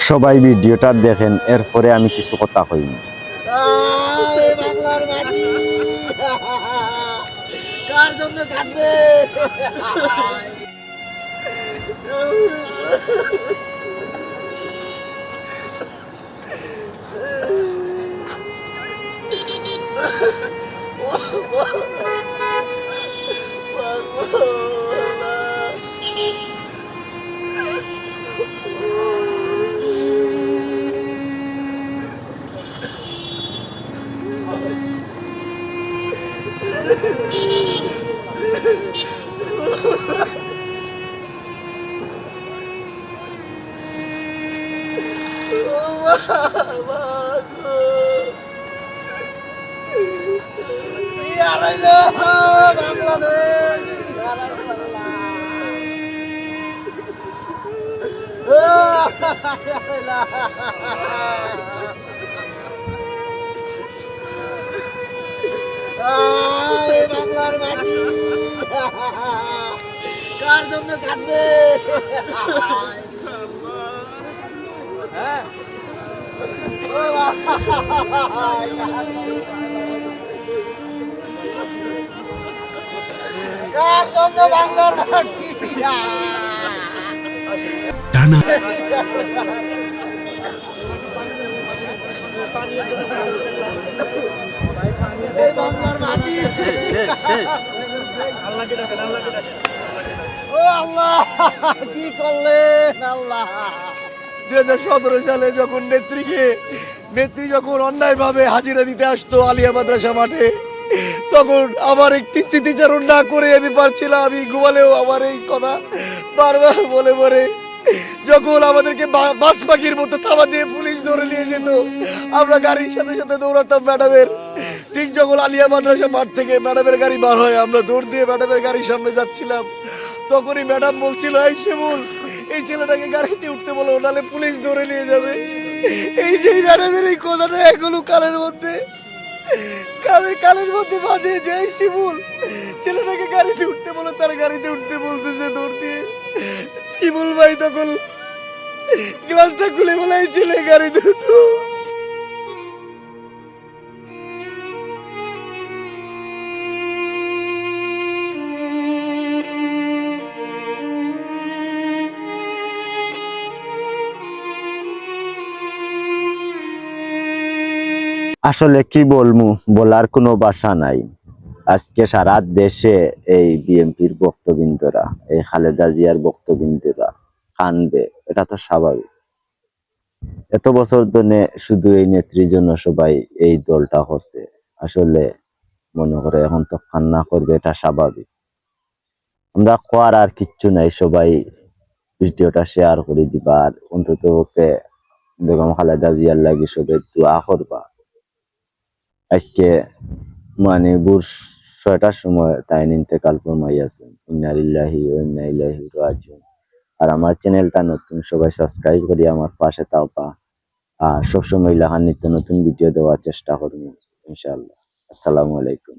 সবাই ভিডিওটা দেখেন, এরপরে আমি কিছু কথা কইনি। বাংলার মাটি কার জন্য কাঁদবে? বাংলার মাটি কার জন্য কাঁদবে? কার জন্য বাংলার মাটি? টানা বাংলার মাটি। ও আল্লাহ, কি করলেন আল্লাহ? 2017 সালে যখন নেত্রী যখন অন্যায় ভাবে হাজিরা দিতে আসতো আলিয়া মাদ্রাসা মাঠে, তখন আমার একটি স্মৃতিচারণ না করে আমি পারছিলাম। আমি ঘুমালেও আমার এই কথা বারবার বলে বলে, যখন আমাদেরকে বাস পাখির মতো থাবা দিয়ে পুলিশ ধরে নিয়ে যেত, আমরা গাড়ির সাথে সাথে দৌড়াতাম ম্যাডামের। ঠিক যখন আলিয়া মাদ্রাসা মাঠ থেকে ম্যাডামের গাড়ি বার হয়, আমরা দৌড় দিয়ে ম্যাডামের গাড়ির সামনে যাচ্ছিলাম। তখনই ম্যাডাম বলছিল, এই শিমুল, এই ছেলেটাকে গাড়িতে উঠতে বলো, নাহলে পুলিশ ধরে নিয়ে যাবে। এই যে ম্যাডামের এই কথাটা এখনো কালের মধ্যে বাজে, যে এই শিমুল, ছেলেটাকে গাড়িতে উঠতে বলো, তার গাড়িতে উঠতে বলতেছে দৌড় দিয়ে। শিমুল ভাই তখন গ্লাসটা খুলে বলে, এই ছেলে গাড়িতে উঠো। আসলে কি বলবো, বলার কোনো ভাষা নাই। আজকে সারা দেশে এই বিএনপির বক্তবিন্দরা, এই খালেদা জিয়ার বক্তবিন্দরা কানবে, এটা তো স্বাভাবিক। এত বছর ধরে শুধু এই নেত্রীর জন্য সবাই এই দলটা করছে, আসলে মনে করে এখন তো কান্না করবে, এটা স্বাভাবিক। আমরা কোয়ার আর কিচ্ছু নাই, সবাই ভিডিওটা শেয়ার করে দিবা, আর অন্তত ওকে বেগম খালেদা জিয়ার লাগি সবাই দোয়া করবা। আজকে মানে ভোর 6টার সময় তাই ইন্তেকাল ফরমাইয়াছেন, ইন্না লিল্লাহি ওয়া ইন্না ইলাইহি রাজিউন। আর আমার চ্যানেলটা নতুন, সবাই সাবস্ক্রাইব করি আমার পাশে থাকবা। আর সবসময় লাহান নিত্য নতুন ভিডিও দেওয়ার চেষ্টা করবো ইনশাআল্লাহ। আসসালামু আলাইকুম।